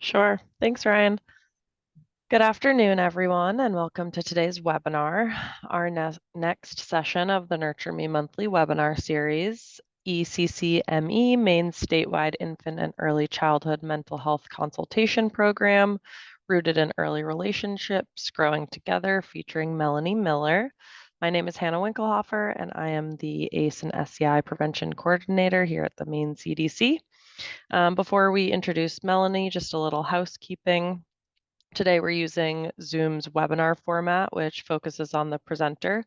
Sure. Thanks, Ryan. Good afternoon, everyone, and welcome to today's webinar, our next session of the Nurture Me monthly webinar series, ECCME, Maine Statewide Infant and Early Childhood Mental Health Consultation Program, Rooted in Early Relationships, Growing Together, featuring Melanie Miller. My name is Hannah Winkelhofer, and I am the ACE and SCI Prevention Coordinator here at the Maine CDC. Before we introduce Melanie, just a little housekeeping. Today we're using Zoom's webinar format, which focuses on the presenter.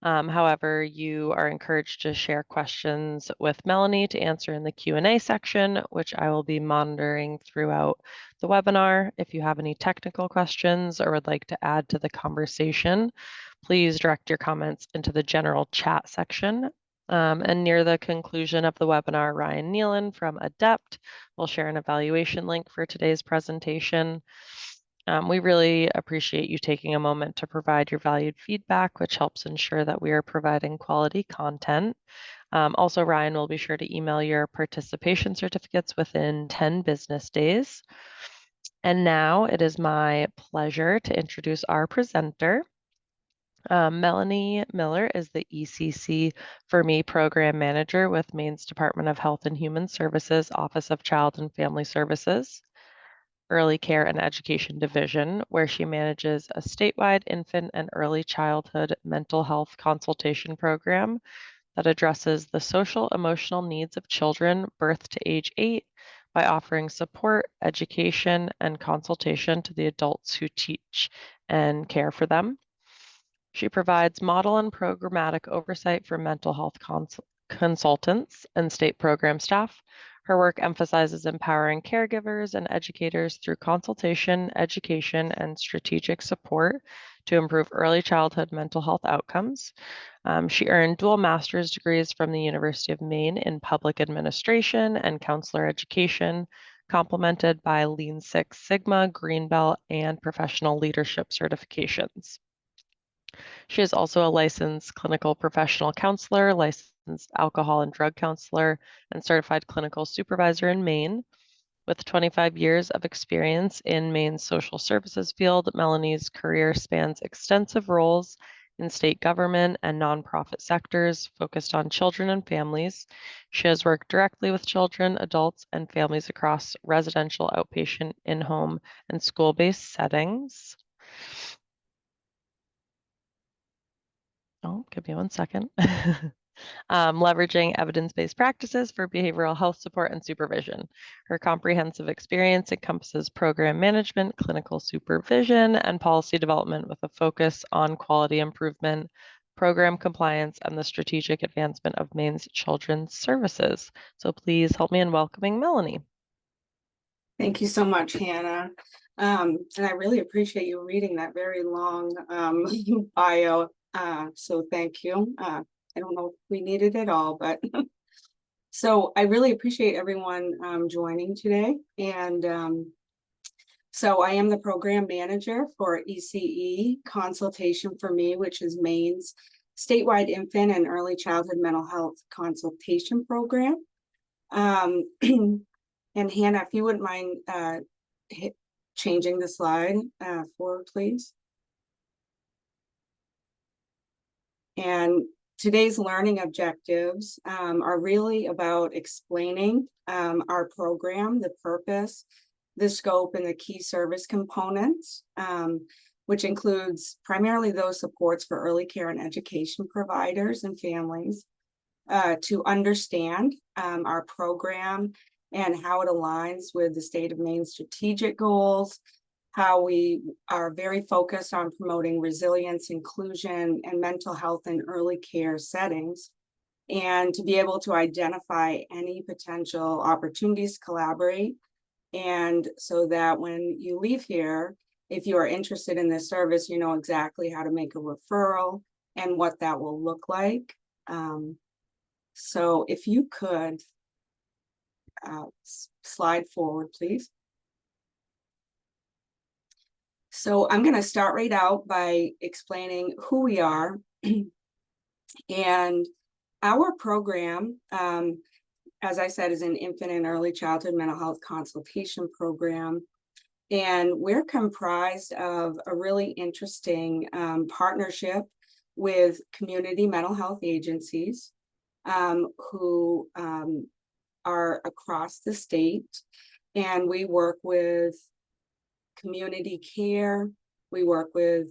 However, you are encouraged to share questions with Melanie to answer in the Q&A section, which I will be monitoring throughout the webinar. If you have any technical questions or would like to add to the conversation, please direct your comments into the general chat section. And near the conclusion of the webinar, Ryan Nealon from Adept will share an evaluation link for today's presentation. We really appreciate you taking a moment to provide your valued feedback, which helps ensure that we are providing quality content. Also, Ryan will be sure to email your participation certificates within 10 business days. And now it is my pleasure to introduce our presenter. Melanie Miller is the ECC for Me Program Manager with Maine's Department of Health and Human Services, Office of Child and Family Services, Early Care and Education Division, where she manages a statewide infant and early childhood mental health consultation program that addresses the social emotional needs of children birth to age 8 by offering support, education, and consultation to the adults who teach and care for them. She provides model and programmatic oversight for mental health consultants and state program staff. Her work emphasizes empowering caregivers and educators through consultation, education, and strategic support to improve early childhood mental health outcomes. She earned dual master's degrees from the University of Maine in public administration and counselor education, complemented by Lean Six Sigma, Green Belt, and professional leadership certifications. She is also a licensed clinical professional counselor, licensed alcohol and drug counselor, and certified clinical supervisor in Maine. With 25 years of experience in Maine's social services field, Melanie's career spans extensive roles in state government and nonprofit sectors focused on children and families. She has worked directly with children, adults, and families across residential, outpatient, in-home, and school-based settings. Oh, give me one second. Leveraging evidence-based practices for behavioral health support and supervision. Her comprehensive experience encompasses program management, clinical supervision, and policy development with a focus on quality improvement, program compliance, and the strategic advancement of Maine's children's services. So please help me in welcoming Melanie. Thank you so much, Hannah. And I really appreciate you reading that very long bio. So thank you. I don't know if we needed it all, but so I really appreciate everyone joining today. And so I am the program manager for ECE Consultation for Me, which is Maine's statewide infant and early childhood mental health consultation program. And Hannah, if you wouldn't mind changing the slide forward, please. And today's learning objectives are really about explaining our program, the purpose, the scope, and the key service components, which includes primarily those supports for early care and education providers and families to understand our program and how it aligns with the state of Maine's strategic goals, how we are very focused on promoting resilience, inclusion, and mental health in early care settings, and to be able to identify any potential opportunities to collaborate. And so that when you leave here, if you are interested in this service, you know exactly how to make a referral and what that will look like. So if you could slide forward, please. So I'm going to start right out by explaining who we are. And our program, as I said, is an infant and early childhood mental health consultation program. And we're comprised of a really interesting partnership with community mental health agencies who are across the state. And we work with community care, we work with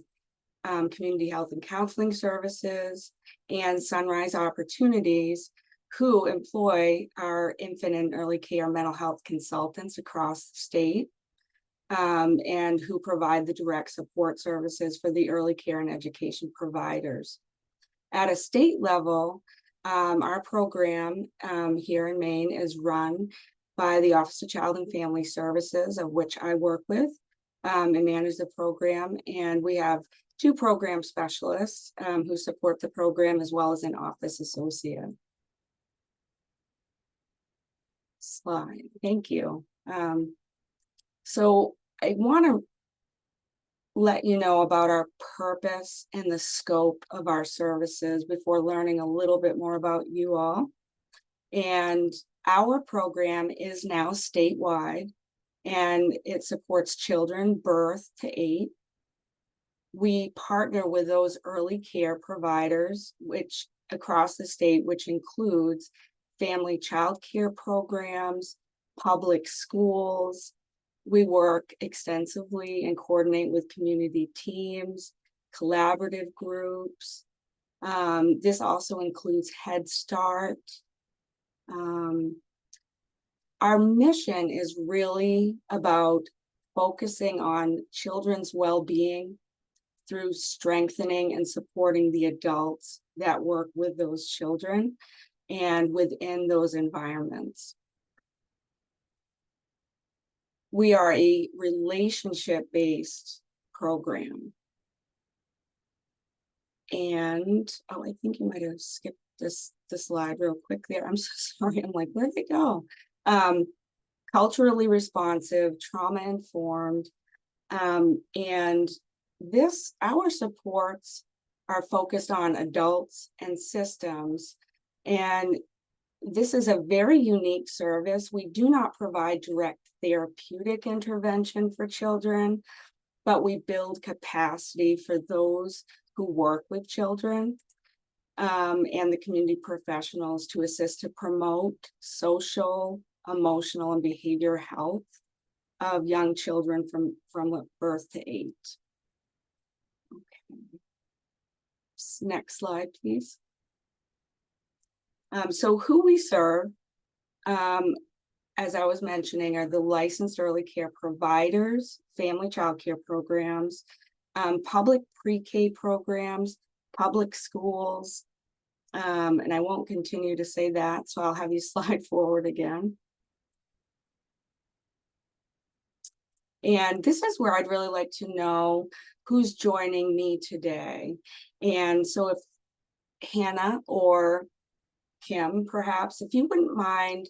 community health and counseling services, and Sunrise Opportunities, who employ our infant and early care mental health consultants across the state, and who provide the direct support services for the early care and education providers. At a state level, our program here in Maine is run by the Office of Child and Family Services, of which I work with and manage the program. And we have 2 program specialists who support the program, as well as an office associate. Slide, thank you. So I want to let you know about our purpose and the scope of our services before learning a little bit more about you all. And our program is now statewide, and it supports children birth to 8. We partner with those early care providers, which across the state, which includes family child care programs, public schools. We work extensively and coordinate with community teams, collaborative groups. This also includes Head Start. Our mission is really about focusing on children's well-being through strengthening and supporting the adults that work with those children and within those environments. We are a relationship-based program. And, oh, I think you might have skipped this slide real quick there. I'm so sorry. I'm like, where'd they go? Culturally responsive, trauma-informed, and our supports are focused on adults and systems. And this is a very unique service. We do not provide direct therapeutic intervention for children, but we build capacity for those who work with children and the community professionals to assist to promote social, emotional, and behavioral health of young children from birth to 8. Okay. Next slide, please. So who we serve, as I was mentioning, are the licensed early care providers, family child care programs, public pre-K programs, public schools, and I won't continue to say that, so I'll have you slide forward again. And this is where I'd really like to know who's joining me today. And so if Hannah or Kim, perhaps, if you wouldn't mind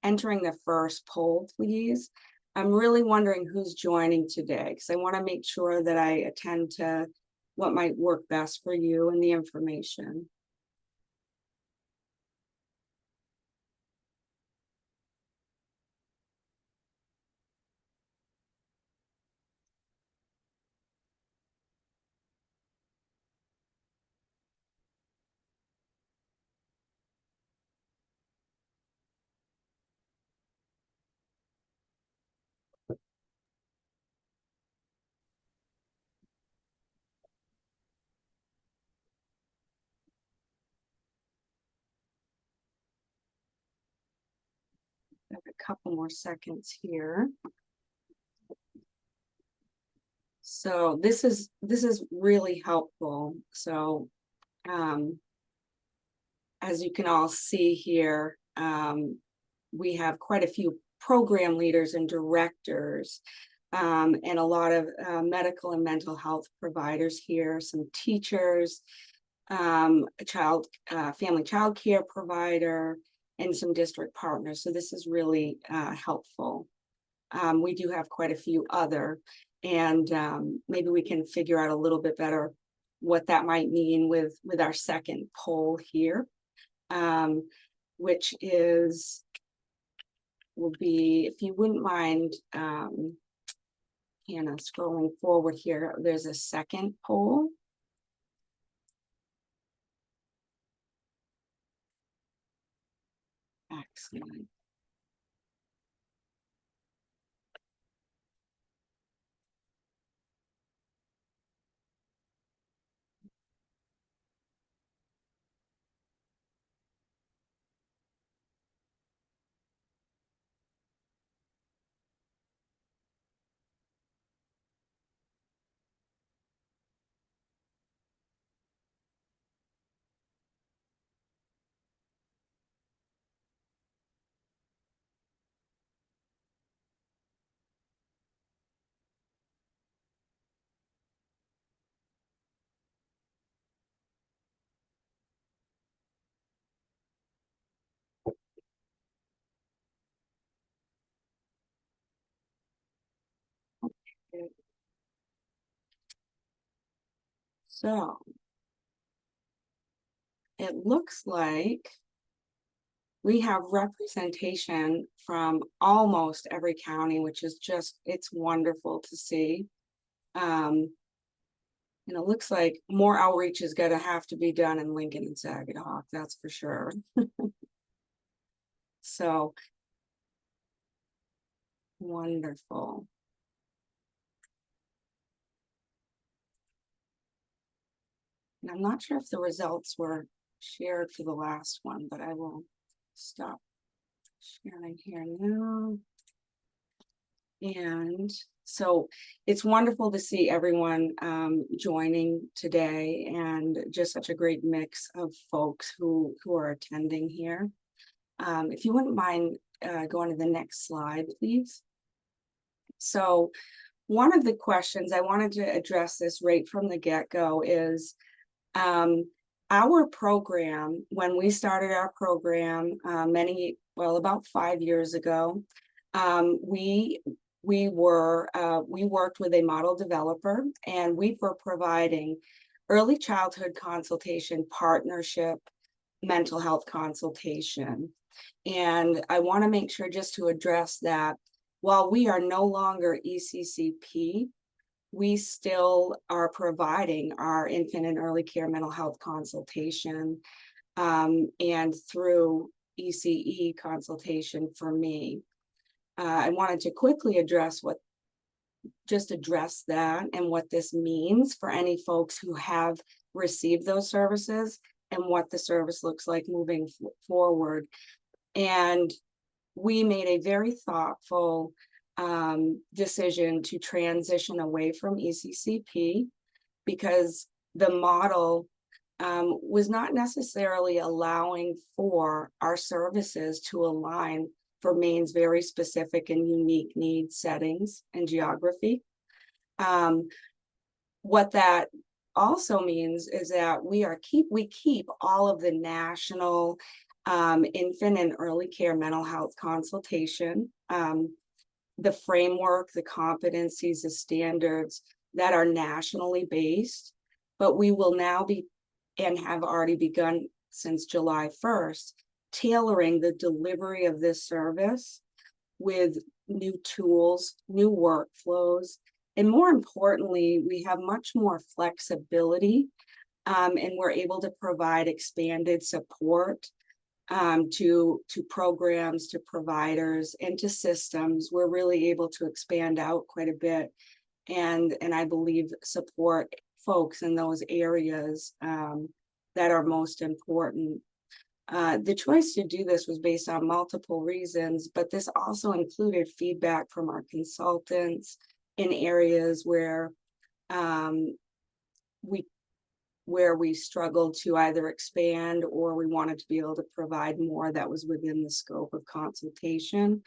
entering the first poll, please. I'm really wondering who's joining today, because I want to make sure that I attend to what might work best for you and the information. I have a couple more seconds here. So this is really helpful. So as you can all see here, we have quite a few program leaders and directors, and a lot of medical and mental health providers here, some teachers, a family child care provider, and some district partners. So this is really helpful. We do have quite a few other, and maybe we can figure out a little bit better what that might mean with our second poll here, which is will be, if you wouldn't mind, Hannah, scrolling forward here, there's a second poll. Excellent. So it looks like we have representation from almost every county, which is just, it's wonderful to see. And it looks like more outreach is going to have to be done in Lincoln and Saginaw, that's for sure. So wonderful. And I'm not sure if the results were shared for the last one, but I will stop sharing here now. And so it's wonderful to see everyone joining today, and just such a great mix of folks who are attending here. If you wouldn't mind going to the next slide, please. So one of the questions I wanted to address this right from the get-go is our program, when we started our program about 5 years ago, we worked with a model developer, and we were providing early childhood consultation partnership mental health consultation. And I want to make sure just to address that while we are no longer ECCP, we still are providing our infant and early care mental health consultation and through ECE consultation for me. I wanted to quickly address that and what this means for any folks who have received those services and what the service looks like moving forward. And we made a very thoughtful decision to transition away from ECCP because the model was not necessarily allowing for our services to align for Maine's very specific and unique needs, settings, and geography. What that also means is that we keep all of the national infant and early care mental health consultation, the framework, the competencies, the standards that are nationally based, but we will now be, and have already begun since July 1st, tailoring the delivery of this service with new tools, new workflows, and more importantly, we have much more flexibility, and we're able to provide expanded support to programs, to providers, and to systems. We're really able to expand out quite a bit, and I believe support folks in those areas that are most important. The choice to do this was based on multiple reasons, but this also included feedback from our consultants in areas where we struggled to either expand, or we wanted to be able to provide more that was within the scope of consultation.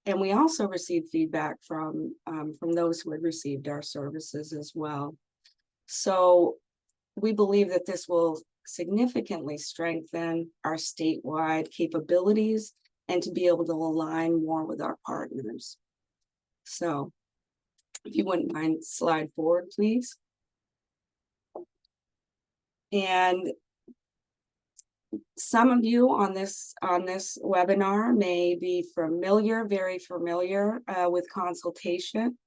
And we also received feedback from those who had received our services as well. So we believe that this will significantly strengthen our statewide capabilities and to be able to align more with our partners. So if you wouldn't mind, slide forward, please. And Some of you on this webinar may be very familiar with consultation.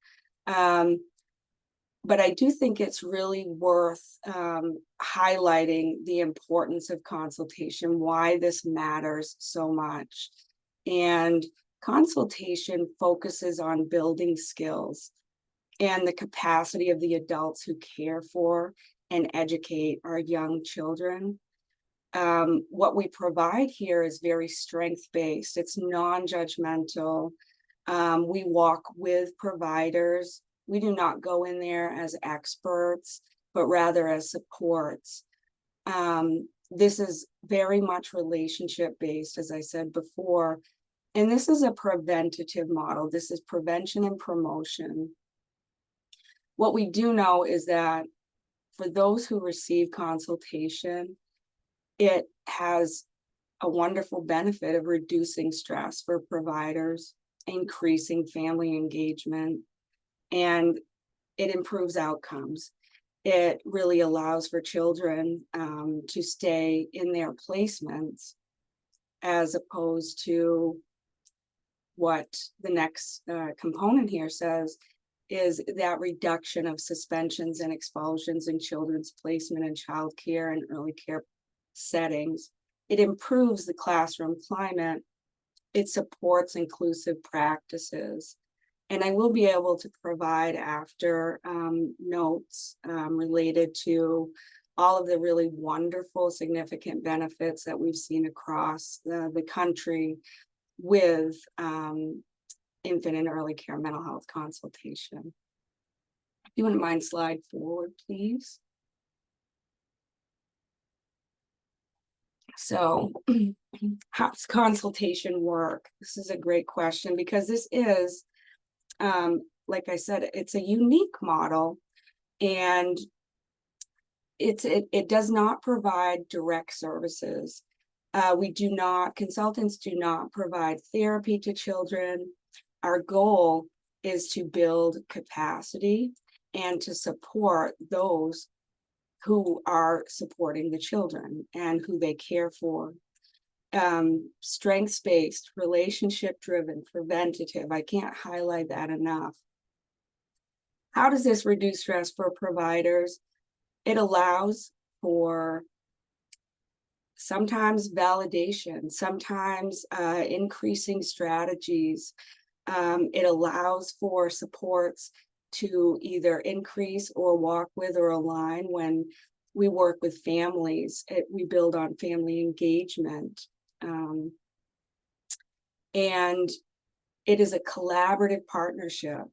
But I do think it's really worth highlighting the importance of consultation, why this matters so much. And consultation focuses on building skills and the capacity of the adults who care for and educate our young children. What we provide here is very strength-based. It's non-judgmental. We walk with providers. We do not go in there as experts, but rather as supports. This is very much relationship-based, as I said before, and this is a preventative model. This is prevention and promotion. What we do know is that for those who receive consultation, it has a wonderful benefit of reducing stress for providers, increasing family engagement, and it improves outcomes. It really allows for children to stay in their placements, as opposed to what the next component here says, is that reduction of suspensions and expulsions in children's placement in child care and early care settings. It improves the classroom climate. It supports inclusive practices. And I will be able to provide after notes related to all of the really wonderful, significant benefits that we've seen across the country with infant and early care mental health consultation. If you wouldn't mind, slide forward, please. So how does consultation work? This is a great question, because this is, like I said, it's a unique model, and it does not provide direct services. Consultants do not provide therapy to children. Our goal is to build capacity and to support those who are supporting the children and who they care for. Strengths-based, relationship-driven, preventative. I can't highlight that enough. How does this reduce stress for providers? It allows for sometimes validation, sometimes increasing strategies. It allows for supports to either increase or walk with or align when we work with families. We build on family engagement. And it is a collaborative partnership.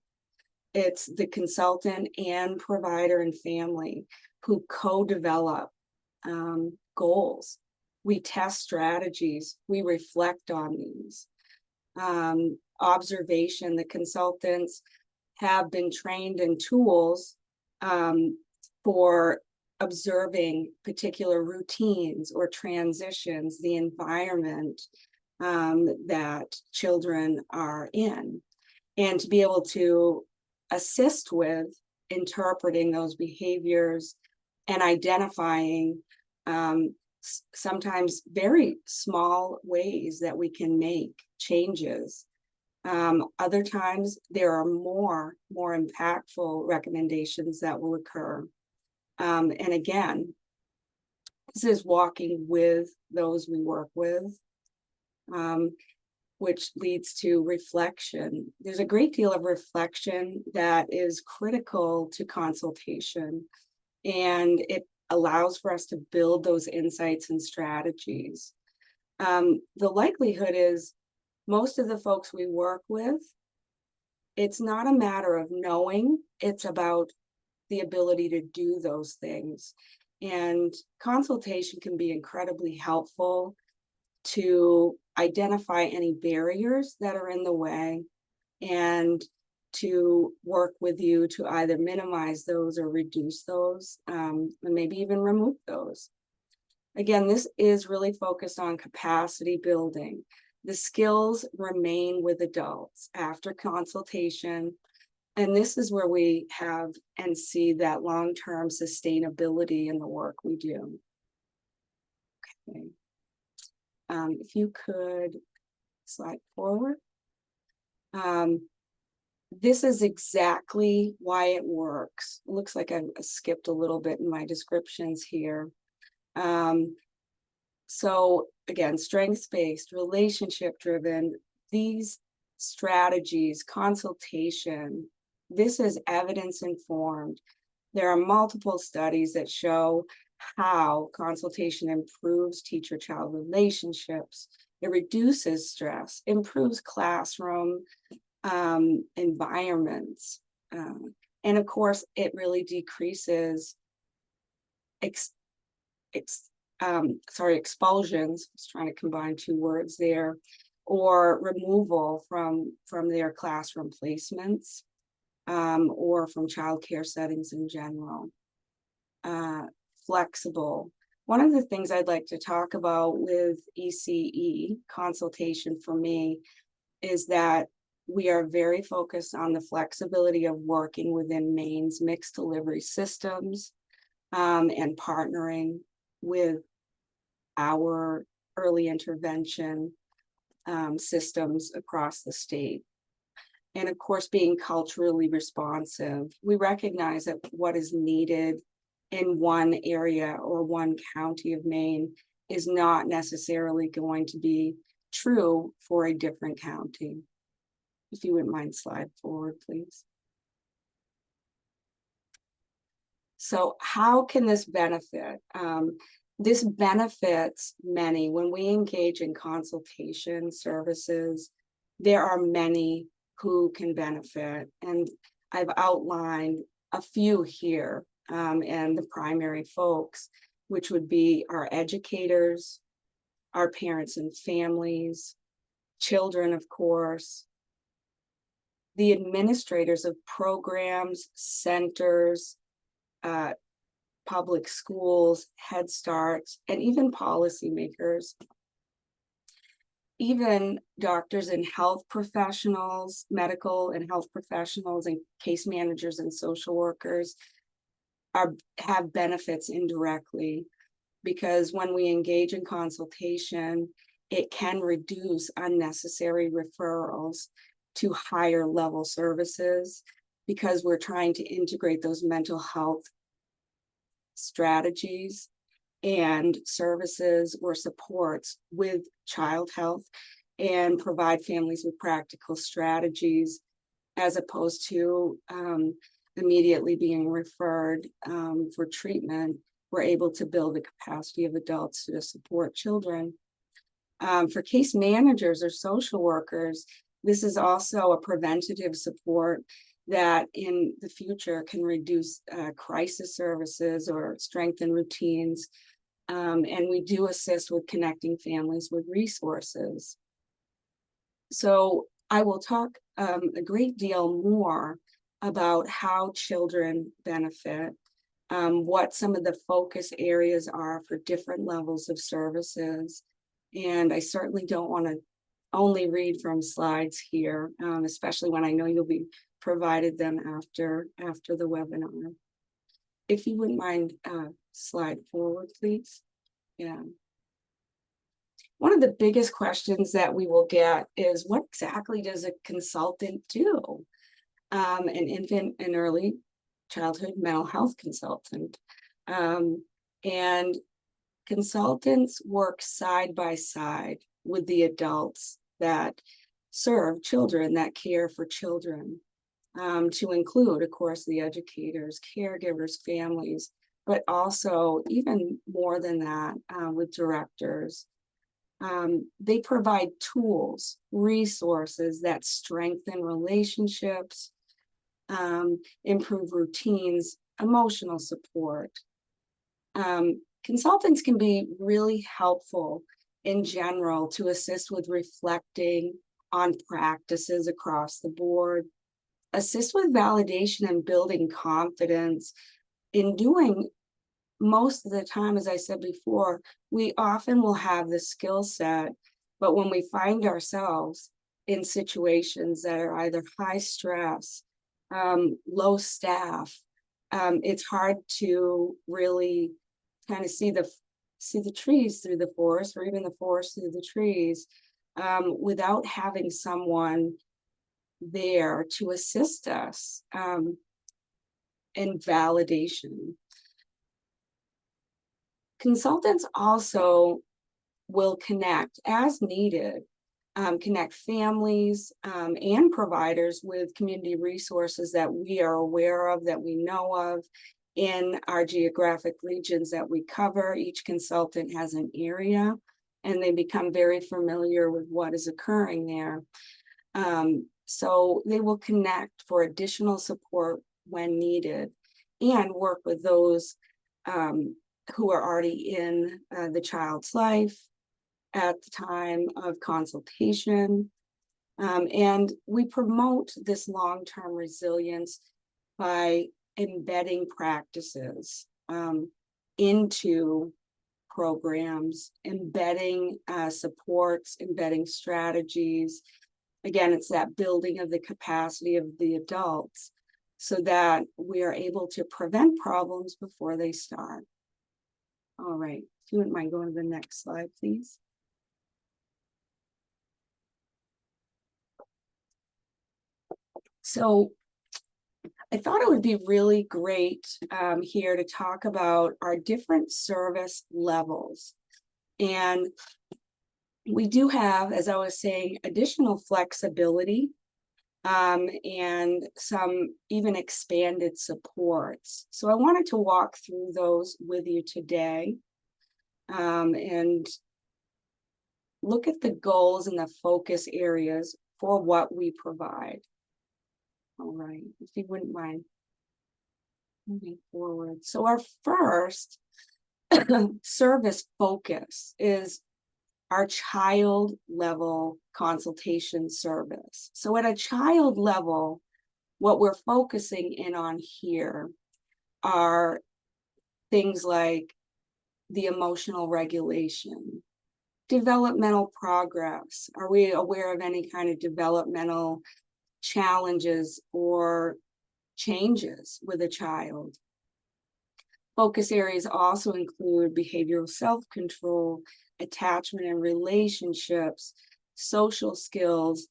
It's the consultant and provider and family who co-develop goals. We test strategies. We reflect on these. Observation, the consultants have been trained in tools for observing particular routines or transitions, the environment that children are in, and to be able to assist with interpreting those behaviors and identifying sometimes very small ways that we can make changes. Other times there are more impactful recommendations that will occur. And again, this is walking with those we work with, which leads to reflection. There's a great deal of reflection that is critical to consultation, and it allows for us to build those insights and strategies. The likelihood is most of the folks we work with, it's not a matter of knowing, it's about the ability to do those things. And consultation can be incredibly helpful to identify any barriers that are in the way and to work with you to either minimize those or reduce those, and maybe even remove those. Again, this is really focused on capacity building. The skills remain with adults after consultation, and this is where we have and see that long-term sustainability in the work we do. Okay. If you could slide forward. This is exactly why it works. It looks like I skipped a little bit in my descriptions here. So again, strengths-based, relationship-driven, these strategies, consultation, this is evidence-informed. There are multiple studies that show how consultation improves teacher-child relationships. It reduces stress, improves classroom environments. And of course, it really decreases expulsions. I was trying to combine two words there, or removal from their classroom placements, or from childcare settings in general. Flexible. One of the things I'd like to talk about with ECE consultation for me is that we are very focused on the flexibility of working within Maine's mixed delivery systems, and partnering with our early intervention systems across the state. And of course, being culturally responsive, we recognize that what is needed in one area or one county of Maine is not necessarily going to be true for a different county. If you wouldn't mind, slide forward, please. So how can this benefit? This benefits many. When we engage in consultation services, there are many who can benefit. And I've outlined a few here, and the primary folks, which would be our educators, our parents and families, children, of course, the administrators of programs, centers, public schools, Head Starts, and even policymakers. Even doctors and health professionals, medical and health professionals, and case managers and social workers have benefits indirectly, because when we engage in consultation, it can reduce unnecessary referrals to higher level services, because we're trying to integrate those mental health strategies and services or supports with child health, and provide families with practical strategies, as opposed to immediately being referred for treatment. We're able to build the capacity of adults to support children. For case managers or social workers, this is also a preventative support that in the future can reduce crisis services or strengthen routines. And we do assist with connecting families with resources. So I will talk a great deal more about how children benefit, what some of the focus areas are for different levels of services. And I certainly don't want to only read from slides here, especially when I know you'll be provided them after the webinar. If you wouldn't mind, slide forward, please. Yeah. One of the biggest questions that we will get is, what exactly does a consultant do? An infant and early childhood mental health consultant. And consultants work side by side with the adults that serve children, that care for children, to include, of course, the educators, caregivers, families, but also even more than that, with directors. They provide tools, resources that strengthen relationships, improve routines, emotional support. Consultants can be really helpful in general to assist with reflecting on practices across the board, assist with validation and building confidence. In doing, most of the time, as I said before, we often will have the skill set, but when we find ourselves in situations that are either high stress, low staff, it's hard to really kind of see see the trees through the forest, or even the forest through the trees, without having someone there to assist us in validation. Consultants also will connect as needed, connect families and providers with community resources that we are aware of, that we know of in our geographic regions that we cover. Each consultant has an area and they become very familiar with what is occurring there. So they will connect for additional support when needed and work with those who are already in the child's life at the time of consultation. And we promote this long-term resilience by embedding practices into programs, embedding supports, embedding strategies. Again, it's that building of the capacity of the adults so that we are able to prevent problems before they start. All right, if you wouldn't mind going to the next slide, please. So I thought it would be really great here to talk about our different service levels. And we do have, as I was saying, additional flexibility and some even expanded supports. So I wanted to walk through those with you today and look at the goals and the focus areas for what we provide. All right, if you wouldn't mind moving forward. So our first service focus is our child level consultation service. So at a child level, what we're focusing in on here are things like the emotional regulation, developmental progress. Are we aware of any kind of developmental challenges or changes with a child? Focus areas also include behavioral self-control, attachment and relationships, social skills,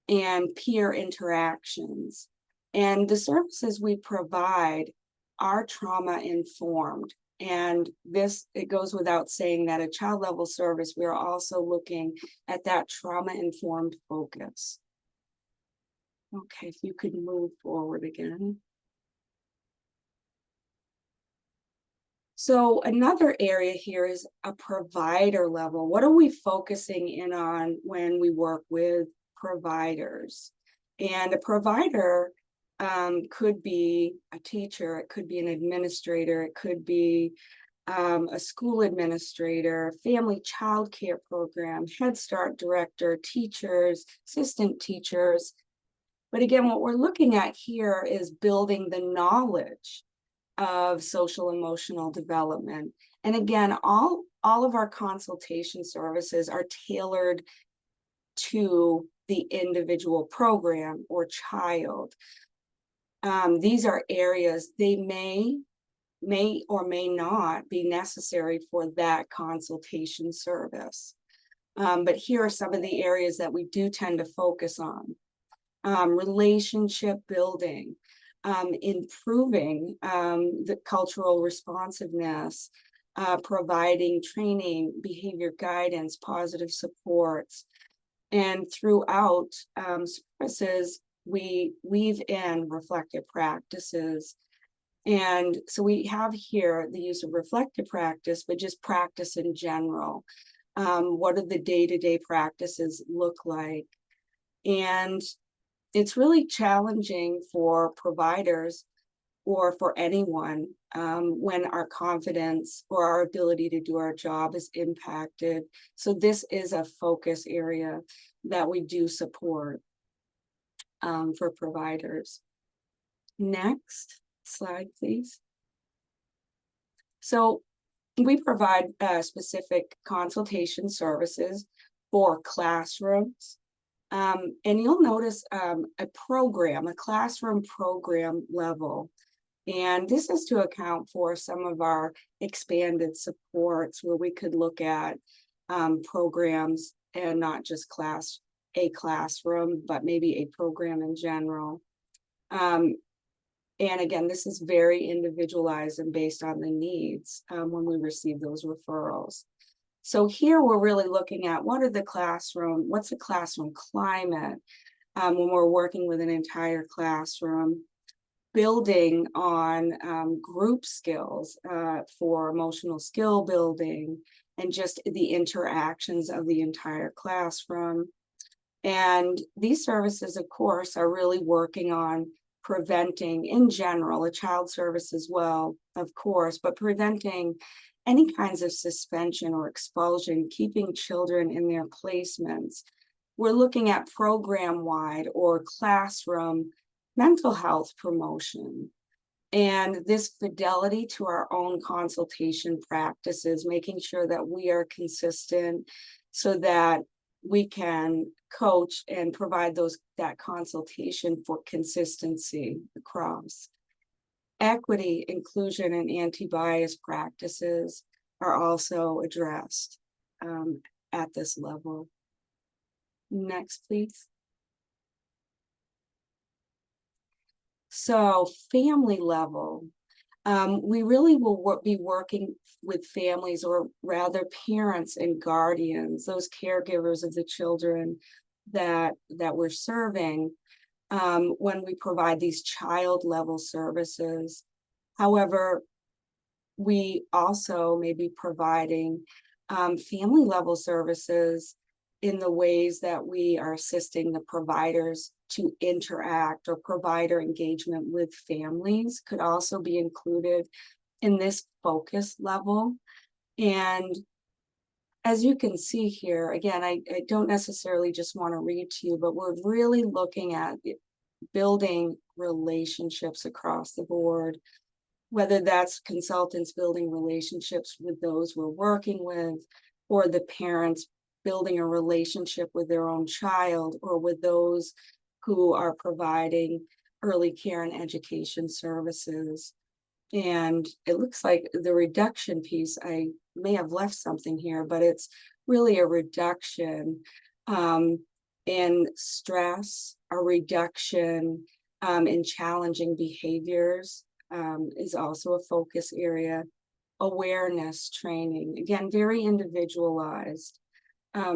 and peer interactions. And the services we provide are trauma-informed. And this, it goes without saying that a child level service, we're also looking at that trauma-informed focus. Okay, if you could move forward again. So another area here is a provider level. What are we focusing in on when we work with providers? And a provider could be a teacher, it could be an administrator, it could be a school administrator, family child care program, Head Start director, teachers, assistant teachers. But again, what we're looking at here is building the knowledge of social emotional development. And again, all of our consultation services are tailored to the individual program or child. These are areas they may or may not be necessary for that consultation service. But here are some of the areas that we do tend to focus on. Relationship building, improving the cultural responsiveness, providing training, behavior guidance, positive supports. And throughout services, we weave in reflective practices. And so we have here the use of reflective practice, but just practice in general. What do the day-to-day practices look like? And it's really challenging for providers or for anyone when our confidence or our ability to do our job is impacted. So this is a focus area that we do support for providers. Next slide, please. So we provide specific consultation services for classrooms. And you'll notice a classroom program level. And this is to account for some of our expanded supports where we could look at programs and not just a classroom, but maybe a program in general. And again, this is very individualized and based on the needs when we receive those referrals. So here we're really looking at what's the classroom climate when we're working with an entire classroom, building on group skills for emotional skill building and just the interactions of the entire classroom. And these services, of course, are really working on preventing in general, a child service as well, of course, but preventing any kinds of suspension or expulsion, keeping children in their placements. We're looking at program-wide or classroom mental health promotion. And this fidelity to our own consultation practices, making sure that we are consistent so that we can coach and provide that consultation for consistency across. Equity, inclusion, and anti-bias practices are also addressed at this level. Next, please. So family level, we really will be working with families, or rather parents and guardians, those caregivers of the children that we're serving when we provide these child level services. However, we also may be providing family level services in the ways that we are assisting the providers to interact, or provider engagement with families could also be included in this focus level. And as you can see here, again, I don't necessarily just want to read to you, but we're really looking at building relationships across the board, whether that's consultants building relationships with those we're working with, or the parents building a relationship with their own child, or with those who are providing early care and education services. And it looks like the reduction piece, I may have left something here, but it's really a reduction in stress, a reduction in challenging behaviors is also a focus area. Awareness training, again, very individualized.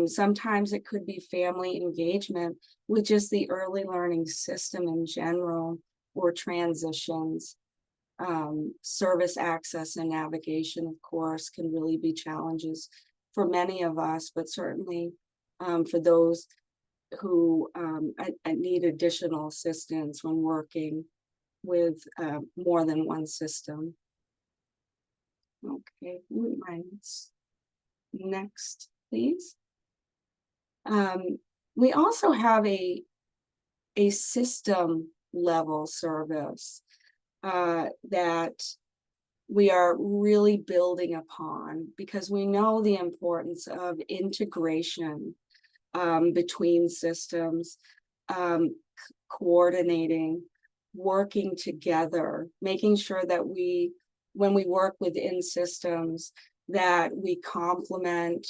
Sometimes it could be family engagement with just the early learning system in general, or transitions. Service access and navigation, of course, can really be challenges for many of us, but certainly for those who need additional assistance when working with more than one system. Okay, next, please. We also have a system level service that we are really building upon, because we know the importance of integration between systems, coordinating, working together, making sure that when we work within systems, that we complement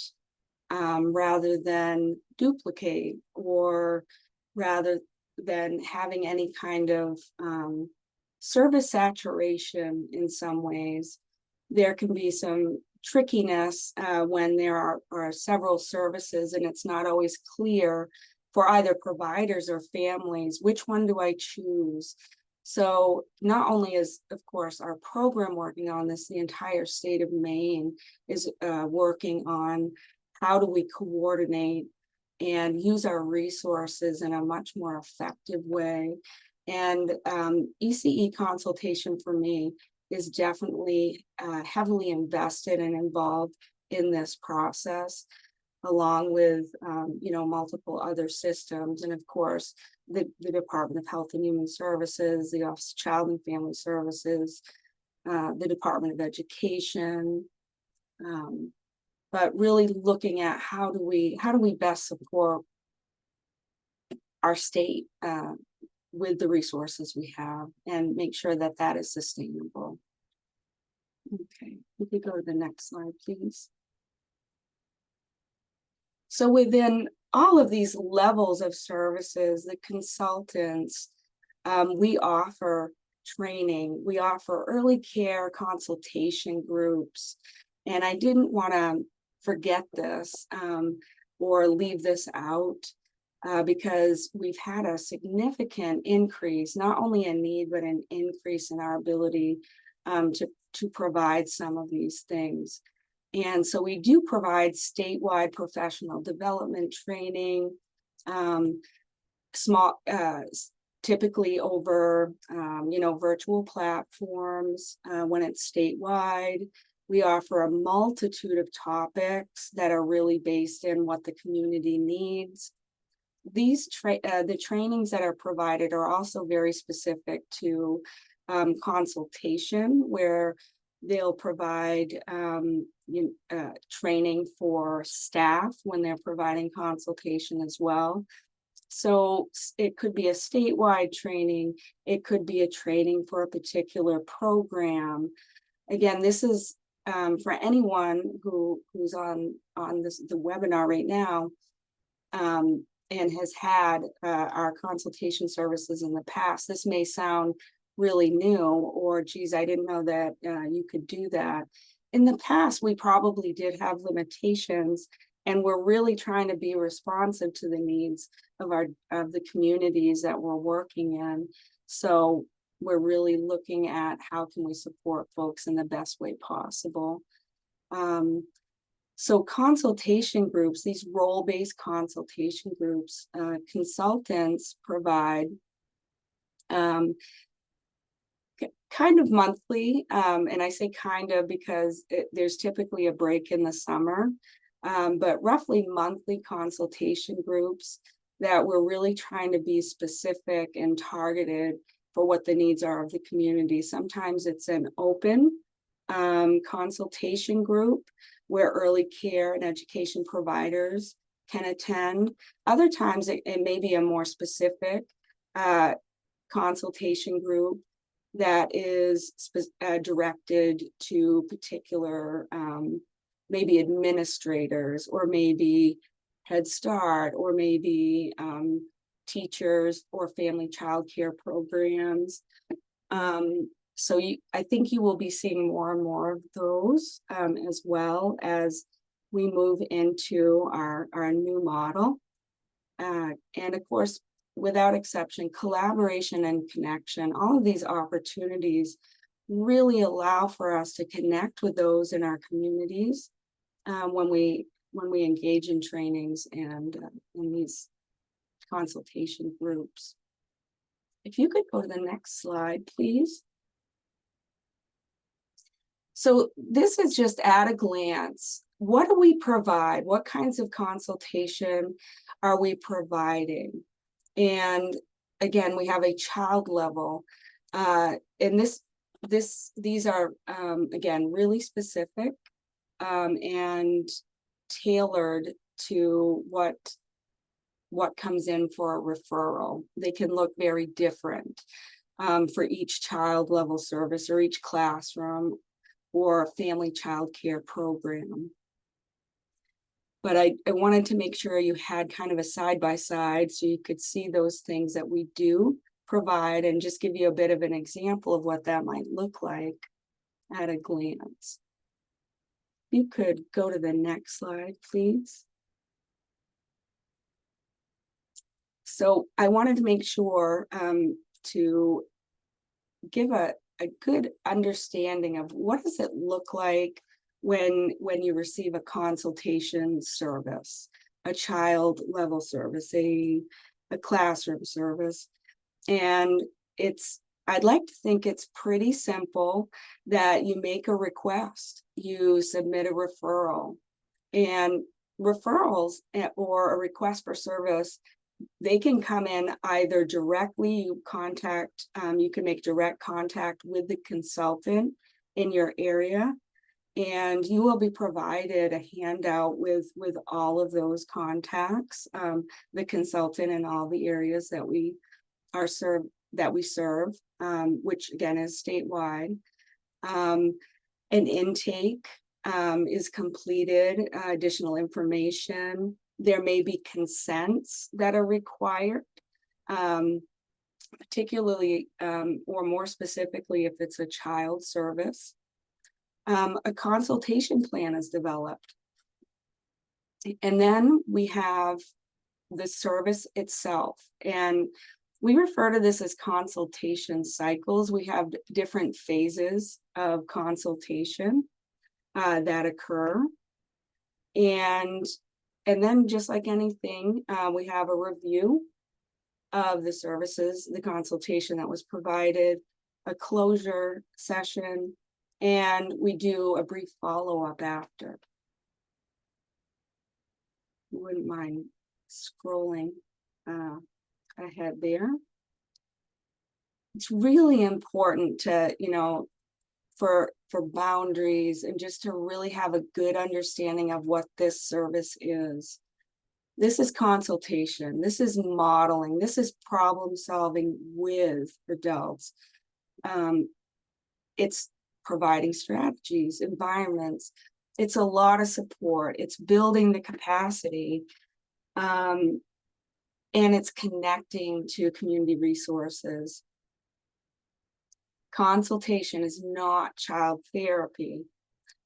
rather than duplicate, or rather than having any kind of service saturation in some ways. There can be some trickiness when there are several services, and it's not always clear for either providers or families, which one do I choose? So not only is, of course, our program working on this, the entire state of Maine is working on how do we coordinate and use our resources in a much more effective way. And ECE consultation for me is definitely heavily invested and involved in this process, along with multiple other systems, and of course the Department of Health and Human Services, the Office of Child and Family Services, the Department of Education, but really looking at how do we best support our state with the resources we have and make sure that that is sustainable. Okay, we could go to the next slide, please. So within all of these levels of services, the consultants, we offer training, we offer early care consultation groups. And I didn't want to forget this or leave this out because we've had a significant increase, not only in need, but an increase in our ability to provide some of these things. And so we do provide statewide professional development training, typically over, virtual platforms when it's statewide. We offer a multitude of topics that are really based in what the community needs. These the trainings that are provided are also very specific to consultation, where they'll provide training for staff when they're providing consultation as well. So it could be a statewide training, it could be a training for a particular program. Again, this is for anyone who's on the webinar right now and has had our consultation services in the past. This may sound really new, or geez, I didn't know that you could do that. In the past, we probably did have limitations, and we're really trying to be responsive to the needs of the communities that we're working in. So we're really looking at how can we support folks in the best way possible. So consultation groups, these role-based consultation groups, consultants provide kind of monthly, and I say kind of because there's typically a break in the summer, but roughly monthly consultation groups that we're really trying to be specific and targeted for what the needs are of the community. Sometimes it's an open consultation group where early care and education providers can attend. Other times it may be a more specific consultation group that is directed to particular maybe administrators, or maybe Head Start, or maybe teachers or family child care programs. So I think you will be seeing more and more of those as well as we move into our new model. And of course, without exception, collaboration and connection, all of these opportunities really allow for us to connect with those in our communities when we engage in trainings and in these consultation groups. If you could go to the next slide, please. So this is just at a glance. What do we provide? What kinds of consultation are we providing? And again, we have a child level, and these are again really specific and tailored to what comes in for a referral. They can look very different for each child level service or each classroom or family child care program. But I wanted to make sure you had kind of a side-by-side so you could see those things that we do provide and just give you a bit of an example of what that might look like at a glance. You could go to the next slide, please. So I wanted to make sure to give a good understanding of what does it look like when you receive a consultation service, a child level service, a classroom service. And I'd like to think it's pretty simple that you make a request, you submit a referral, and referrals or a request for service, they can come in either directly, you can make direct contact with the consultant in your area, and you will be provided a handout with all of those contacts, the consultant in all the areas that we that we serve, which again is statewide. An intake is completed, additional information. There may be consents that are required, particularly or more specifically if it's a child service. A consultation plan is developed. And then we have the service itself. And we refer to this as consultation cycles. We have different phases of consultation that occur. And then just like anything, we have a review of the services, the consultation that was provided, a closure session, and we do a brief follow-up after. You wouldn't mind scrolling ahead there. It's really important to, for boundaries and just to really have a good understanding of what this service is. This is consultation. This is modeling. This is problem solving with adults. It's providing strategies, environments. It's a lot of support. It's building the capacity. And it's connecting to community resources. Consultation is not child therapy.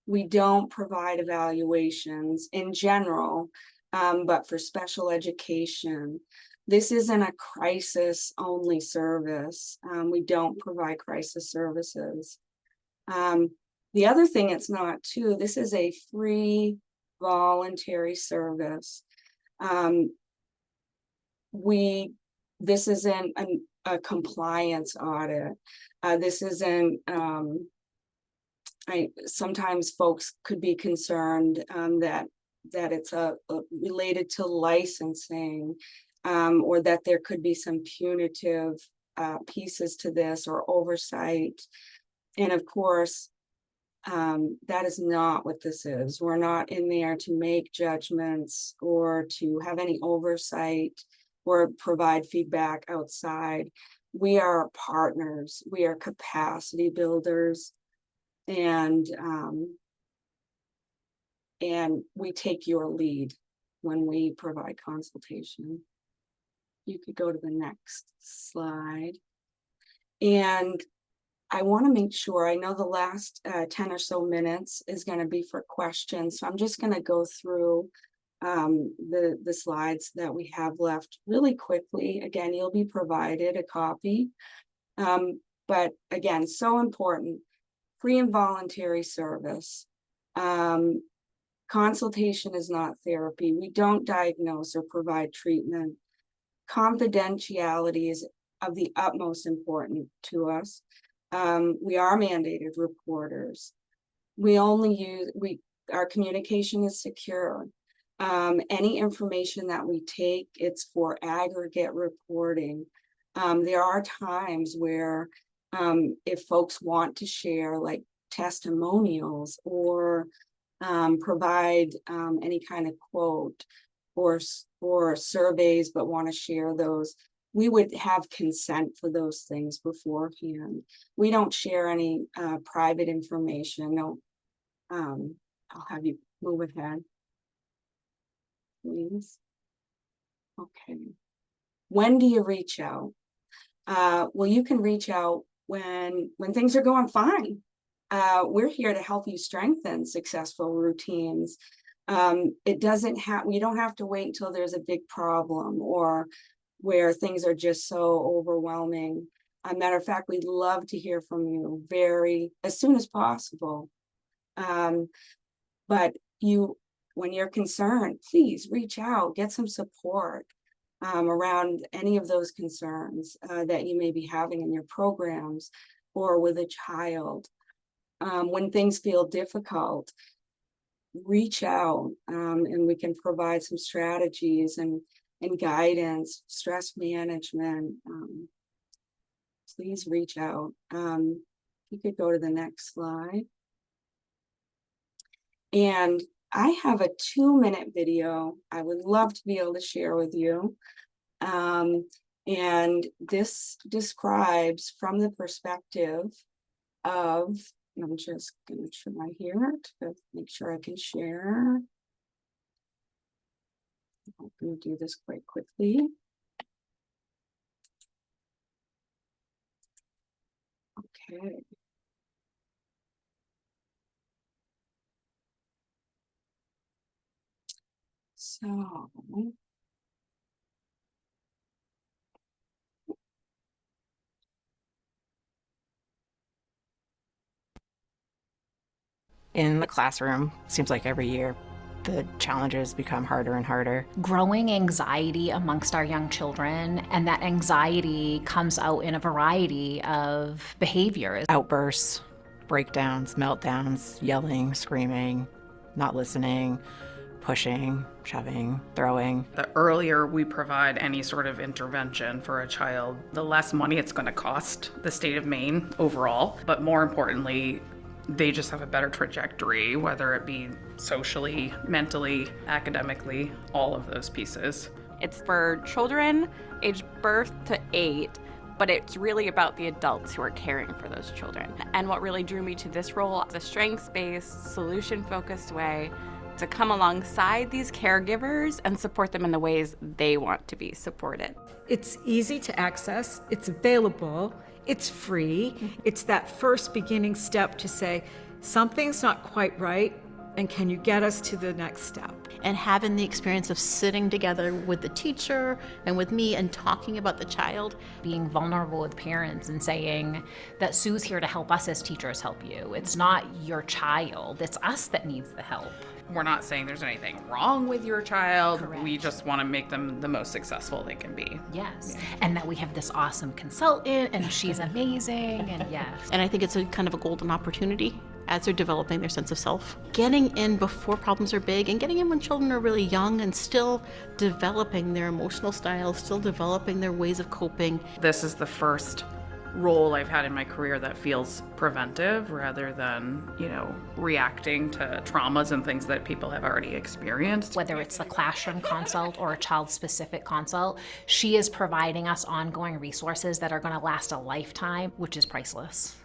We don't provide evaluations in general, but for special education. This isn't a crisis-only service. We don't provide crisis services. The other thing it's not too, this is a free voluntary service. This isn't a compliance audit. This isn't, sometimes folks could be concerned that it's related to licensing, or that there could be some punitive pieces to this or oversight. And of course, that is not what this is. We're not in there to make judgments or to have any oversight or provide feedback outside. We are partners. We are capacity builders, and we take your lead when we provide consultation. You could go to the next slide. And I want to make sure, I know the last 10 or so minutes is going to be for questions. So I'm just going to go through the slides that we have left really quickly. Again, you'll be provided a copy. But again, so important, free and voluntary service. Consultation is not therapy. We don't diagnose or provide treatment. Confidentiality is of the utmost importance to us. We are mandated reporters. Our communication is secure. Any information that we take, it's for aggregate reporting. There are times where if folks want to share like testimonials or provide any kind of quote or surveys but want to share those, we would have consent for those things beforehand. We don't share any private information. No, I'll have you move ahead, please. Okay. When do you reach out? Well, you can reach out when things are going fine. We're here to help you strengthen successful routines. You don't have to wait until there's a big problem or where things are just so overwhelming. As a matter of fact, we'd love to hear from you as soon as possible. But when you're concerned, please reach out, get some support around any of those concerns that you may be having in your programs or with a child. When things feel difficult, reach out and we can provide some strategies and guidance, stress management. Please reach out. You could go to the next slide. And I have a 2-minute video I would love to be able to share with you. And this describes from the perspective of, I'm just going to try here to make sure I can share. I'm going to do this quite quickly. Okay. So in the classroom, seems like every year the challenges become harder and harder. Growing anxiety amongst our young children, and that anxiety comes out in a variety of behaviors. Outbursts, breakdowns, meltdowns, yelling, screaming, not listening, pushing, shoving, throwing. The earlier we provide any sort of intervention for a child, the less money it's going to cost the state of Maine overall. But more importantly, they just have a better trajectory, whether it be socially, mentally, academically, all of those pieces. It's for children aged birth to 8, but it's really about the adults who are caring for those children. And what really drew me to this role is a strengths-based, solution-focused way to come alongside these caregivers and support them in the ways they want to be supported. It's easy to access, it's available, it's free. It's that first beginning step to say, something's not quite right, and can you get us to the next step? And having the experience of sitting together with the teacher and with me and talking about the child. Being vulnerable with parents and saying that Sue's here to help us as teachers help you. It's not your child, it's us that needs the help. We're not saying there's anything wrong with your child. Correct. We just want to make them the most successful they can be. Yes, and that we have this awesome consultant and she's amazing, and yes. And I think it's a kind of a golden opportunity as they're developing their sense of self. Getting in before problems are big and getting in when children are really young and still developing their emotional styles, still developing their ways of coping. This is the first role I've had in my career that feels preventive rather than, reacting to traumas and things that people have already experienced. Whether it's the classroom consult or a child-specific consult, she is providing us ongoing resources that are going to last a lifetime, which is priceless.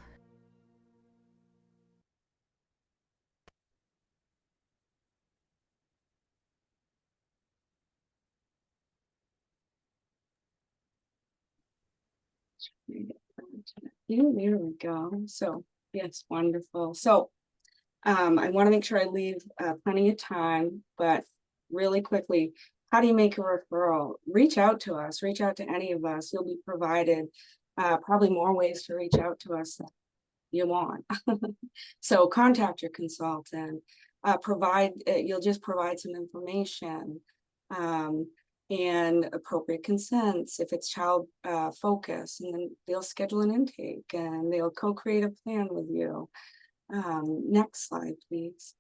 There we go. So yes, wonderful. So I want to make sure I leave plenty of time, but really quickly, how do you make a referral? Reach out to us, reach out to any of us. You'll be provided probably more ways to reach out to us than you want. So contact your consultant, you'll just provide some information. And appropriate consents if it's child focused, and then they'll schedule an intake and they'll co-create a plan with you. Next slide, please.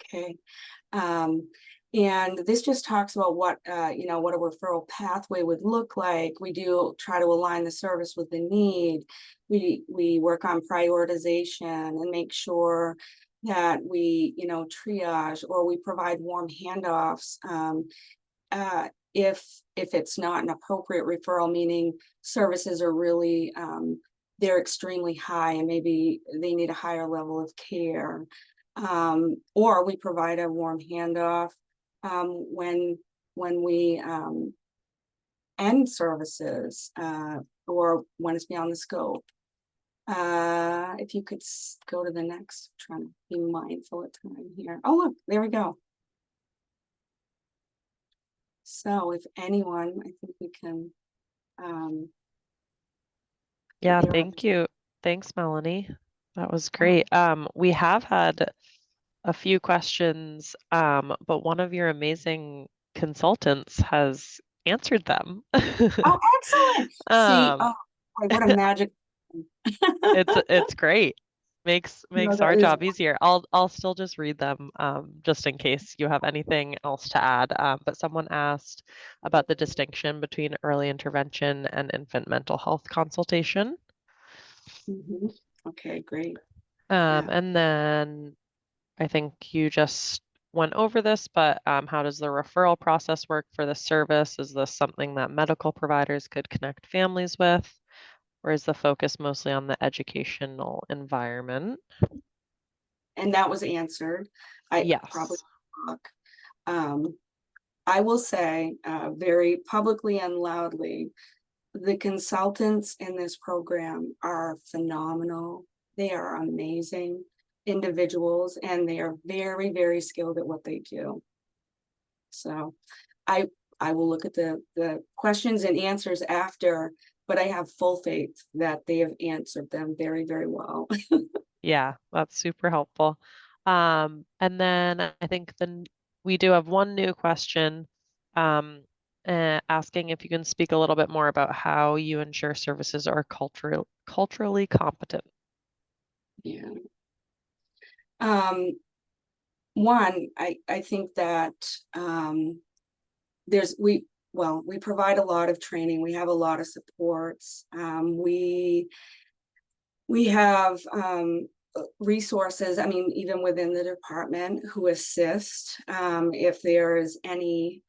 Okay. And this just talks about what what a referral pathway would look like. We do try to align the service with the need. We work on prioritization and make sure that we triage, or we provide warm handoffs if it's not an appropriate referral, meaning services are really they're extremely high and maybe they need a higher level of care, or we provide a warm handoff when we end services or when it's beyond the scope. If you could go to the next, I'm trying to be mindful of time here. Oh, look, there we go. So if anyone, I think we can. Yeah, thank you. Thanks, Melanie. That was great. We have had a few questions, but one of your amazing consultants has answered them. Oh, excellent. See, oh, what a magic. It's great. Makes our job easier. I'll still just read them just in case you have anything else to add. But someone asked about the distinction between early intervention and infant mental health consultation. Okay, great. And then I think you just went over this, but how does the referral process work for the service? Is this something that medical providers could connect families with, or is the focus mostly on the educational environment? And that was answered. I Yes. probably I will say very publicly and loudly, the consultants in this program are phenomenal. They are amazing individuals, and they are very, very skilled at what they do. So I will look at the questions and answers after, but I have full faith that they have answered them very, very well. Yeah, that's super helpful. And then I think we do have one new question asking if you can speak a little bit more about how you ensure services are culturally competent. Yeah. One, I think that we provide a lot of training. We have a lot of supports. We have resources, I mean, even within the department, who assist if there is any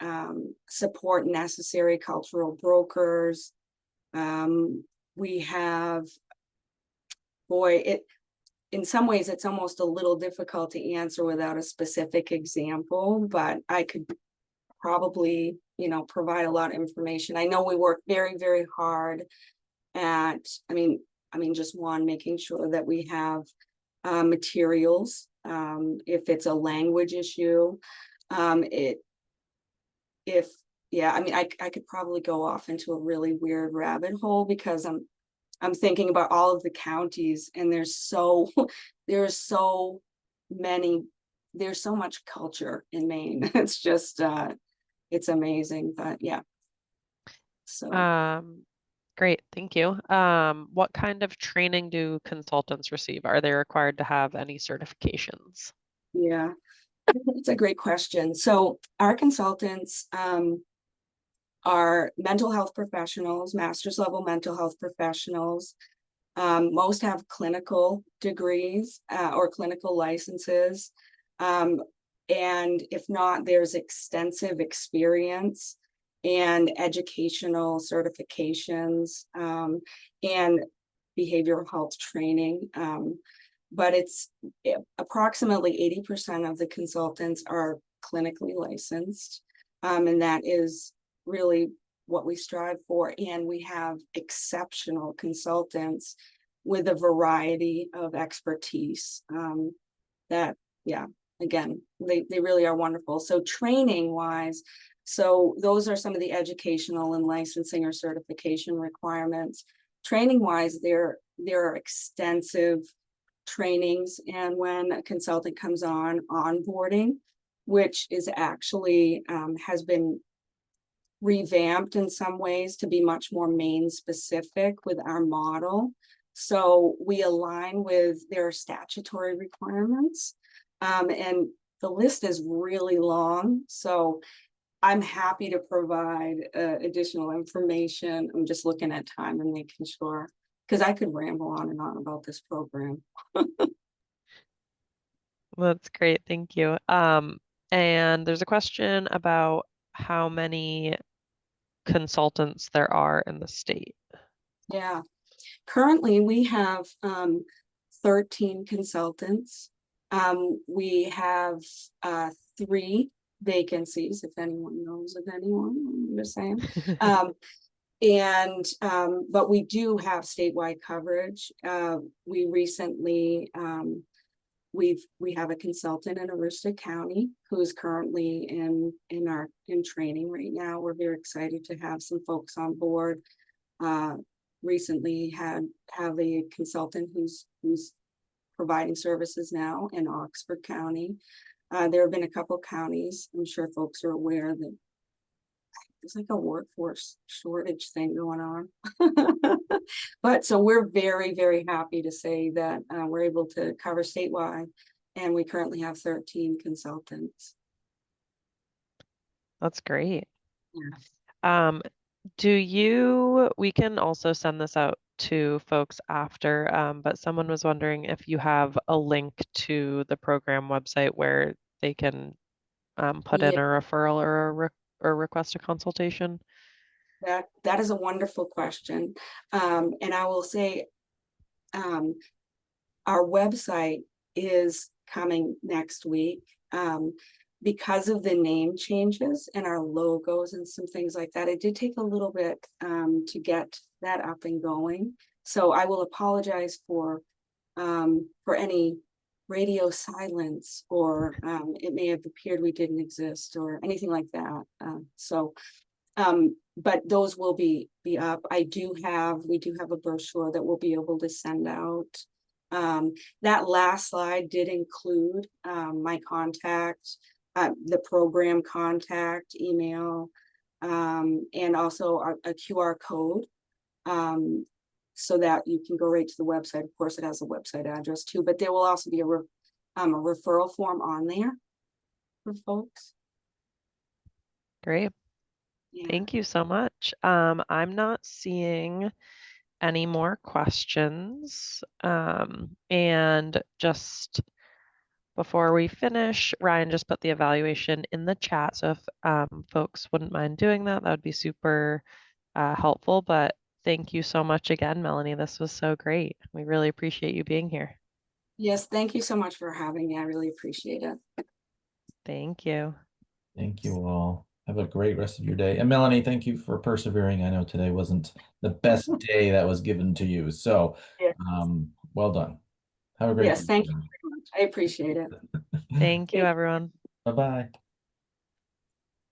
support necessary, cultural brokers. We have, in some ways, it's almost a little difficult to answer without a specific example, but I could probably, provide a lot of information. I know we work very, very hard at, just one, making sure that we have materials. If it's a language issue, I could probably go off into a really weird rabbit hole, because I'm thinking about all of the counties, and there's so much culture in Maine. It's just it's amazing. But yeah. So great, thank you. What kind of training do consultants receive? Are they required to have any certifications? Yeah, it's a great question. So our consultants are mental health professionals, master's level mental health professionals. Most have clinical degrees or clinical licenses. And if not, there's extensive experience and educational certifications and behavioral health training. But it's approximately 80% of the consultants are clinically licensed. And that is really what we strive for. And we have exceptional consultants with a variety of expertise again, they really are wonderful. So training wise, so those are some of the educational and licensing or certification requirements. Training wise, there are extensive trainings, and when a consultant comes on onboarding, which is actually has been revamped in some ways to be much more Maine specific with our model. So we align with their statutory requirements. And the list is really long. So I'm happy to provide additional information. I'm just looking at time and making sure, because I could ramble on and on about this program. That's great, thank you. And there's a question about how many consultants there are in the state. Yeah, currently we have 13 consultants. We have 3 vacancies, if anyone knows of anyone, I'm just saying. But we do have statewide coverage. We recently we have a consultant in Aroostook County who is currently in training right now. We're very excited to have some folks on board. Recently have a consultant who's providing services now in Oxford County. There have been a couple counties, I'm sure folks are aware, that there's like a workforce shortage thing going on. But so we're very, very happy to say that we're able to cover statewide, and we currently have 13 consultants. That's great. Yeah. We can also send this out to folks after, but someone was wondering if you have a link to the program website where they can put in a referral or request a consultation? That is a wonderful question. And I will say, our website is coming next week. Because of the name changes and our logos and some things like that, it did take a little bit to get that up and going. So I will apologize for any radio silence, or it may have appeared we didn't exist or anything like that. But those will be up. We do have a brochure that we'll be able to send out. That last slide did include my contact, the program contact email, and also a QR code, so that you can go right to the website. Of course, it has a website address too, but there will also be a referral form on there for folks. Great. Yeah. Thank you so much. I'm not seeing any more questions. And just before we finish, Ryan just put the evaluation in the chat. So if folks wouldn't mind doing that, that would be super helpful. But thank you so much again, Melanie. This was so great. We really appreciate you being here. Yes, thank you so much for having me. I really appreciate it. Thank you. Thank you all. Have a great rest of your day. And Melanie, thank you for persevering. I know today wasn't the best day that was given to you. So Yes. Well done. Have a great day. Yes, thank you very much. I appreciate it. Thank you, everyone. Bye-bye.